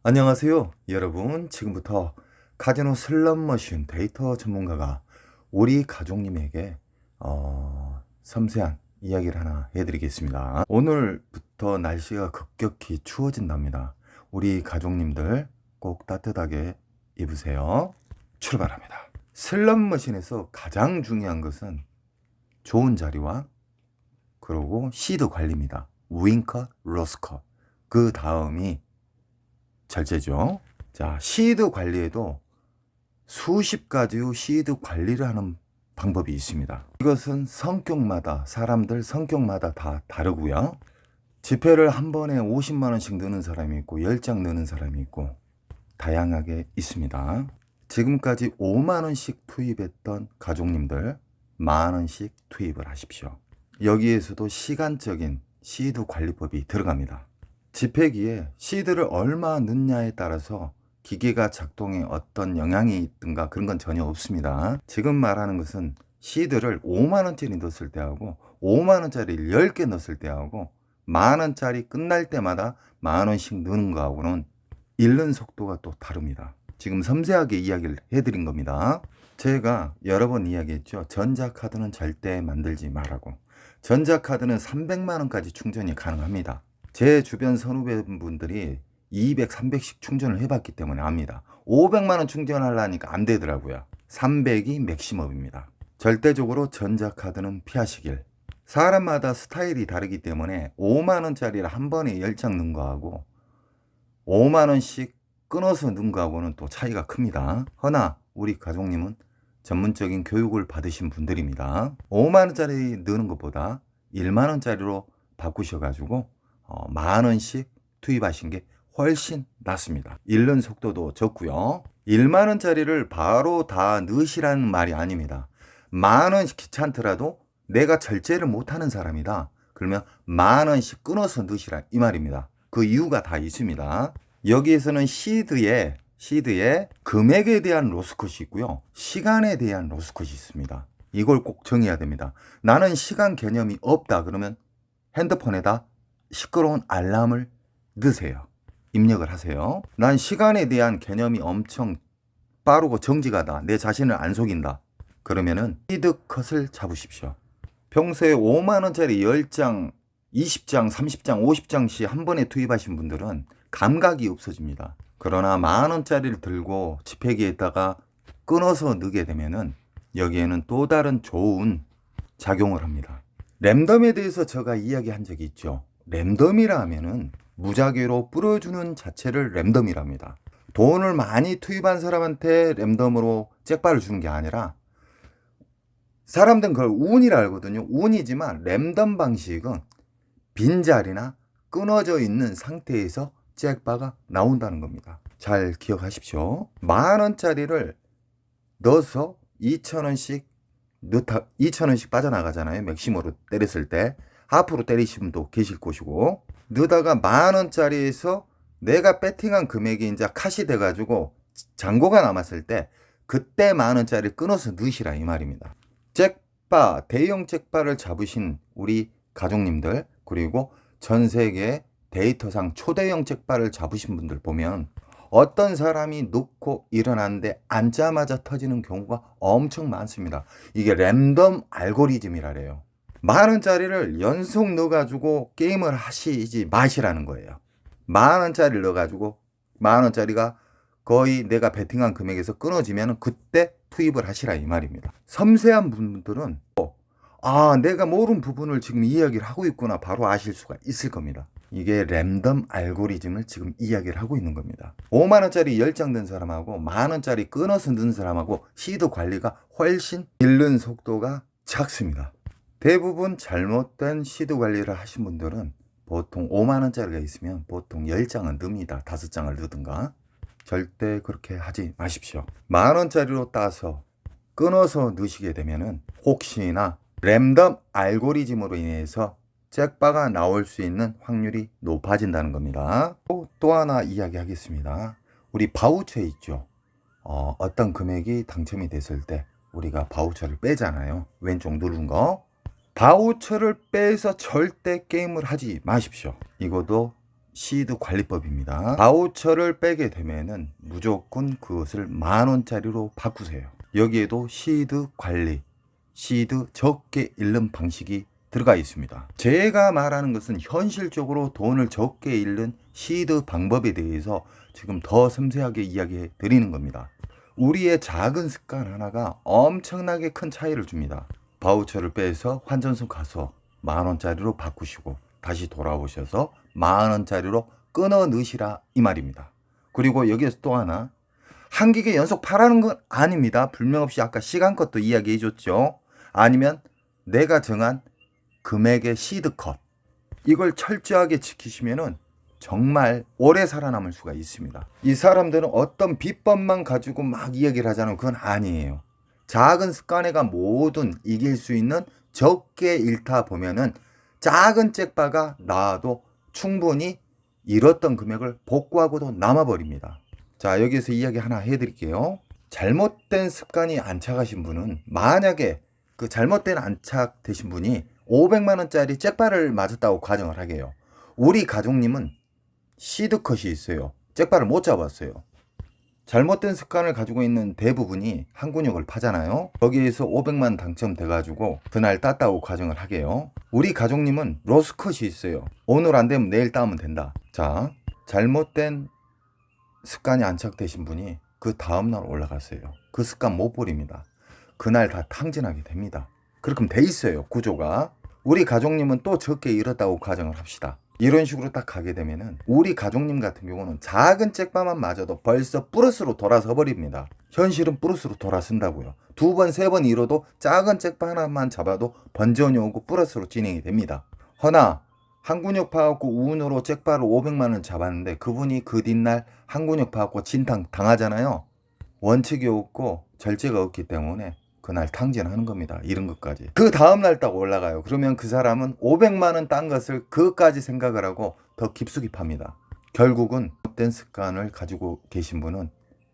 안녕하세요. 여러분, 지금부터 카지노 슬롯머신 데이터 전문가가 우리 가족님에게 섬세한 이야기를 하나 해드리겠습니다. 오늘부터 날씨가 급격히 추워진답니다. 우리 가족님들 꼭 따뜻하게 입으세요. 출발합니다. 슬롯머신에서 가장 중요한 것은 좋은 자리와 그리고 시드 관리입니다. 윈컷, 로스컷. 그 다음이 절제죠. 자, 시드 관리에도 수십 가지의 시드 관리를 하는 방법이 있습니다. 이것은 성격마다, 사람들 성격마다 다 다르고요. 지폐를 한 번에 50만 원씩 넣는 사람이 있고 10장 넣는 사람이 있고 다양하게 있습니다. 지금까지 5만 원씩 투입했던 가족님들 만 원씩 투입을 하십시오. 여기에서도 시간적인 시드 관리법이 들어갑니다. 지폐기에 시드를 얼마 넣냐에 따라서 기계가 작동에 어떤 영향이 있든가 그런 건 전혀 없습니다. 지금 말하는 것은 시드를 5만원짜리 넣었을 때하고 5만원짜리를 10개 넣었을 때하고 만원짜리 끝날 때마다 만원씩 넣는 거하고는 잃는 속도가 또 다릅니다. 지금 섬세하게 이야기를 해드린 겁니다. 제가 여러 번 이야기했죠. 전자카드는 절대 만들지 말라고. 전자카드는 300만원까지 충전이 가능합니다. 제 주변 선후배분들이 200, 300씩 충전을 해봤기 때문에 압니다. 500만원 충전하려니까 안 되더라고요. 300이 맥시멈입니다. 절대적으로 전자카드는 피하시길. 사람마다 스타일이 다르기 때문에 5만원짜리를 한 번에 10장 넣은 거하고 5만원씩 끊어서 넣은 거하고는 또 차이가 큽니다. 허나 우리 가족님은 전문적인 교육을 받으신 분들입니다. 5만원짜리 넣는 것보다 1만원짜리로 바꾸셔가지고 만원씩 투입하신 게 훨씬 낫습니다. 잃는 속도도 적고요. 1만원짜리를 바로 다 넣으시라는 말이 아닙니다. 만원 귀찮더라도 내가 절제를 못하는 사람이다. 그러면 만원씩 끊어서 넣으시라 이 말입니다. 그 이유가 다 있습니다. 여기에서는 시드에 금액에 대한 로스컷이 있고요. 시간에 대한 로스컷이 있습니다. 이걸 꼭 정해야 됩니다. 나는 시간 개념이 없다 그러면 핸드폰에다 시끄러운 알람을 넣으세요. 입력을 하세요. 난 시간에 대한 개념이 엄청 빠르고 정직하다. 내 자신을 안 속인다. 그러면은 시드컷을 잡으십시오. 평소에 5만원짜리 10장, 20장, 30장, 50장씩 한 번에 투입하신 분들은 감각이 없어집니다. 그러나 만원짜리를 들고 지폐기에다가 끊어서 넣게 되면은 여기에는 또 다른 좋은 작용을 합니다. 랜덤에 대해서 제가 이야기한 적이 있죠. 랜덤이라 하면은 무작위로 뿌려주는 자체를 랜덤이랍니다. 돈을 많이 투입한 사람한테 랜덤으로 잭바를 주는 게 아니라 사람들은 그걸 운이라 알거든요. 운이지만 랜덤 방식은 빈자리나 끊어져 있는 상태에서 잭바가 나온다는 겁니다. 잘 기억하십시오. 만원짜리를 넣어서 2,000원씩 2,000원씩 빠져나가잖아요. 맥시머로 때렸을 때. 하프로 때리신 분도 계실 것이고. 넣다가 만원짜리에서 내가 배팅한 금액이 이제 컷이 돼가지고 잔고가 남았을 때 그때 만원짜리 끊어서 넣으시라 이 말입니다. 잭바, 대형 잭바를 잡으신 우리 가족님들 그리고 전 세계 데이터상 초대형 잭바를 잡으신 분들 보면 어떤 사람이 놓고 일어났는데 앉자마자 터지는 경우가 엄청 많습니다. 이게 랜덤 알고리즘이라래요. 만원짜리를 연속 넣어가지고 게임을 하시지 마시라는 거예요. 만원짜리를 넣어가지고 만원짜리가 거의 내가 베팅한 금액에서 끊어지면 그때 투입을 하시라 이 말입니다. 섬세한 분들은 내가 모르는 부분을 지금 이야기를 하고 있구나 바로 아실 수가 있을 겁니다. 이게 랜덤 알고리즘을 지금 이야기를 하고 있는 겁니다. 5만원짜리 10장 든 사람하고 만원짜리 끊어서 든 사람하고 시드 관리가 훨씬 잃는 속도가 작습니다. 대부분 잘못된 시드 관리를 하신 분들은 보통 5만원짜리가 있으면 보통 10장은 넣습니다. 5장을 넣든가. 절대 그렇게 하지 마십시오. 만원짜리로 따서 끊어서 넣으시게 되면은 혹시나 랜덤 알고리즘으로 인해서 잭바가 나올 수 있는 확률이 높아진다는 겁니다. 또 하나 이야기하겠습니다. 우리 바우처 있죠. 어떤 금액이 당첨이 됐을 때 우리가 바우처를 빼잖아요. 왼쪽 누른 거. 바우처를 빼서 절대 게임을 하지 마십시오. 이것도 시드 관리법입니다. 바우처를 빼게 되면은 무조건 그것을 10,000원짜리로 바꾸세요. 여기에도 시드 관리, 시드 적게 잃는 방식이 들어가 있습니다. 제가 말하는 것은 현실적으로 돈을 적게 잃는 시드 방법에 대해서 지금 더 섬세하게 이야기해 드리는 겁니다. 우리의 작은 습관 하나가 엄청나게 큰 차이를 줍니다. 바우처를 빼서 환전소 가서 10,000원짜리로 바꾸시고 다시 돌아오셔서 10,000원짜리로 끊어 넣으시라 이 말입니다. 그리고 여기에서 또 하나, 한 기계 연속 파라는 건 아닙니다. 불명없이 아까 시간컷도 이야기해 줬죠. 아니면 내가 정한 금액의 시드컷, 이걸 철저하게 지키시면은 정말 오래 살아남을 수가 있습니다. 이 사람들은 어떤 비법만 가지고 막 이야기를 하자는 그건 아니에요. 작은 습관에가 모든 이길 수 있는 적게 잃다 보면은 작은 잭바가 나와도 충분히 잃었던 금액을 복구하고도 남아버립니다. 자, 여기서 이야기 하나 해드릴게요. 잘못된 습관이 안착하신 분은, 만약에 그 잘못된 안착되신 분이 500만원짜리 잭바를 맞았다고 가정을 하게요. 우리 가족님은 시드컷이 있어요. 잭바를 못 잡았어요. 잘못된 습관을 가지고 있는 대부분이 항근육을 파잖아요. 거기에서 500만 당첨돼가지고 그날 땄다고 가정을 하게요. 우리 가족님은 로스컷이 있어요. 오늘 안 되면 내일 따면 된다. 자, 잘못된 습관이 안착되신 분이 그 다음날 올라갔어요. 그 습관 못 버립니다. 그날 다 탕진하게 됩니다. 그렇게 돼 있어요, 구조가. 우리 가족님은 또 적게 잃었다고 가정을 합시다. 이런 식으로 딱 가게 되면은 우리 가족님 같은 경우는 작은 잭바만 맞아도 벌써 플러스로 돌아서 버립니다. 현실은 플러스로 돌아선다고요. 2번, 3번 잃어도 작은 잭바 하나만 잡아도 번전이 오고 플러스로 진행이 됩니다. 허나 항근육 파갖고 운으로 잭바를 500만원 잡았는데 그분이 그 뒷날 항근육 파갖고 진탕 당하잖아요. 원칙이 없고 절제가 없기 때문에 그날 탕진하는 겁니다. 이런 것까지. 그 다음날 딱 올라가요. 그러면 그 사람은 500만원 딴 것을 그것까지 생각을 하고 더 깊숙이 팝니다. 결국은 못된 습관을 가지고 계신 분은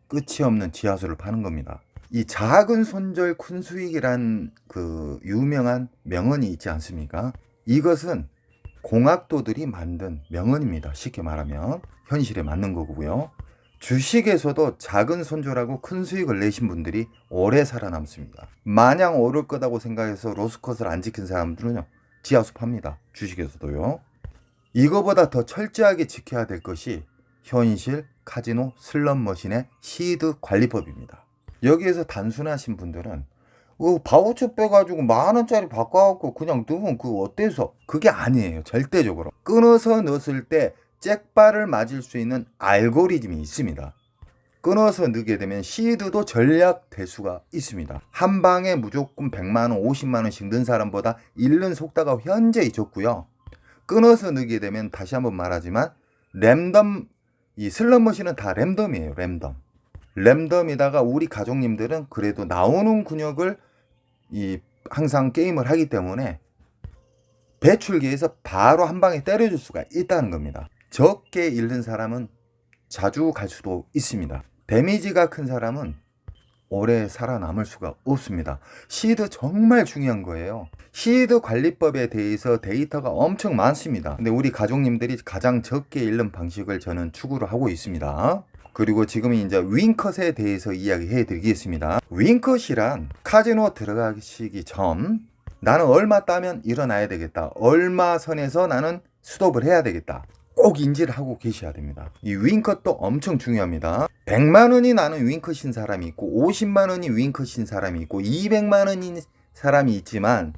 끝이 없는 지하수를 파는 겁니다. 이 작은 손절 큰 수익이란 그 유명한 명언이 있지 않습니까? 이것은 공학도들이 만든 명언입니다. 쉽게 말하면 현실에 맞는 거고요. 주식에서도 작은 손절하고 큰 수익을 내신 분들이 오래 살아남습니다. 마냥 오를 거다고 생각해서 로스컷을 안 지킨 사람들은요, 지하수 팝니다. 주식에서도요. 이거보다 더 철저하게 지켜야 될 것이 현실 카지노 슬롯머신의 시드 관리법입니다. 여기에서 단순하신 분들은 바우처 빼가지고 10,000원짜리 바꿔갖고 그냥 넣으면 그거 어때서? 그게 아니에요. 절대적으로. 끊어서 넣었을 때 잭바를 맞을 수 있는 알고리즘이 있습니다. 끊어서 넣게 되면 시드도 전략될 수가 있습니다. 한 방에 무조건 100만원, 50만원씩 넣은 사람보다 잃는 속도가 현저히 적고요. 끊어서 넣게 되면 다시 한번 말하지만 랜덤, 이 슬롯머신은 다 랜덤이에요. 랜덤이다가 우리 가족님들은 그래도 나오는 근육을 항상 게임을 하기 때문에 배출기에서 바로 한 방에 때려줄 수가 있다는 겁니다. 적게 잃는 사람은 자주 갈 수도 있습니다. 데미지가 큰 사람은 오래 살아남을 수가 없습니다. 시드 정말 중요한 거예요. 시드 관리법에 대해서 데이터가 엄청 많습니다. 근데 우리 가족님들이 가장 적게 잃는 방식을 저는 추구를 하고 있습니다. 그리고 지금 이제 윈컷에 대해서 이야기해 드리겠습니다. 윈컷이란 카지노 들어가시기 전 나는 얼마 따면 일어나야 되겠다. 얼마 선에서 나는 스톱을 해야 되겠다. 꼭 인지를 하고 계셔야 됩니다. 이 윈컷도 엄청 중요합니다. 100만원이 나는 윈컷인 사람이 있고 50만원이 윈컷인 사람이 있고 200만원인 사람이 있지만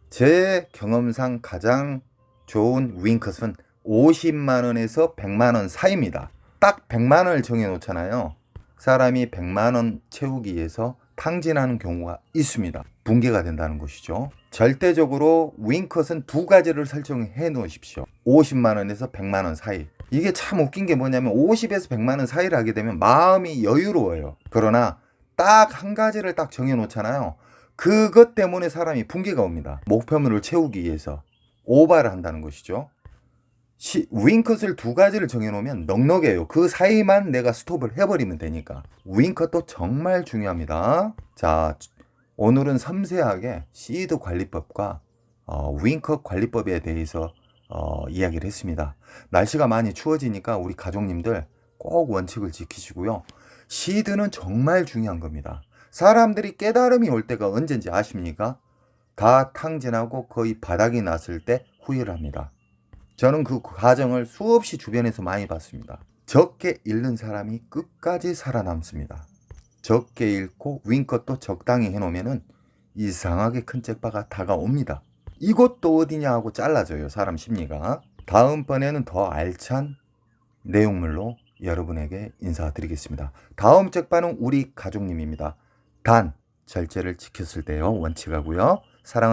제 경험상 가장 좋은 윈컷은 50만원에서 100만원 사이입니다. 딱 100만원을 정해 놓잖아요. 사람이 100만원 채우기 위해서 탕진하는 경우가 있습니다. 붕괴가 된다는 것이죠. 절대적으로 윈컷은 2가지를 설정해 놓으십시오. 50만원에서 100만원 사이. 이게 참 웃긴 게 뭐냐면 50에서 100만원 사이를 하게 되면 마음이 여유로워요. 그러나 딱 한 가지를 딱 정해 놓잖아요. 그것 때문에 사람이 붕괴가 옵니다. 목표물을 채우기 위해서 오바를 한다는 것이죠. 윈컷을 2가지를 정해놓으면 넉넉해요. 그 사이만 내가 스톱을 해버리면 되니까. 윈컷도 정말 중요합니다. 자, 오늘은 섬세하게 시드 관리법과 윈컷 관리법에 대해서 이야기를 했습니다. 날씨가 많이 추워지니까 우리 가족님들 꼭 원칙을 지키시고요. 시드는 정말 중요한 겁니다. 사람들이 깨달음이 올 때가 언젠지 아십니까? 다 탕진하고 거의 바닥이 났을 때 후회를 합니다. 저는 그 과정을 수없이 주변에서 많이 봤습니다. 적게 잃는 사람이 끝까지 살아남습니다. 적게 잃고 윙컷도 적당히 해놓으면 이상하게 큰 잭바가 다가옵니다. 이것도 어디냐 하고 잘라져요, 사람 심리가. 다음번에는 더 알찬 내용물로 여러분에게 인사드리겠습니다. 다음 잭바는 우리 가족님입니다. 단 절제를 지켰을 때요, 원칙하고요. 사랑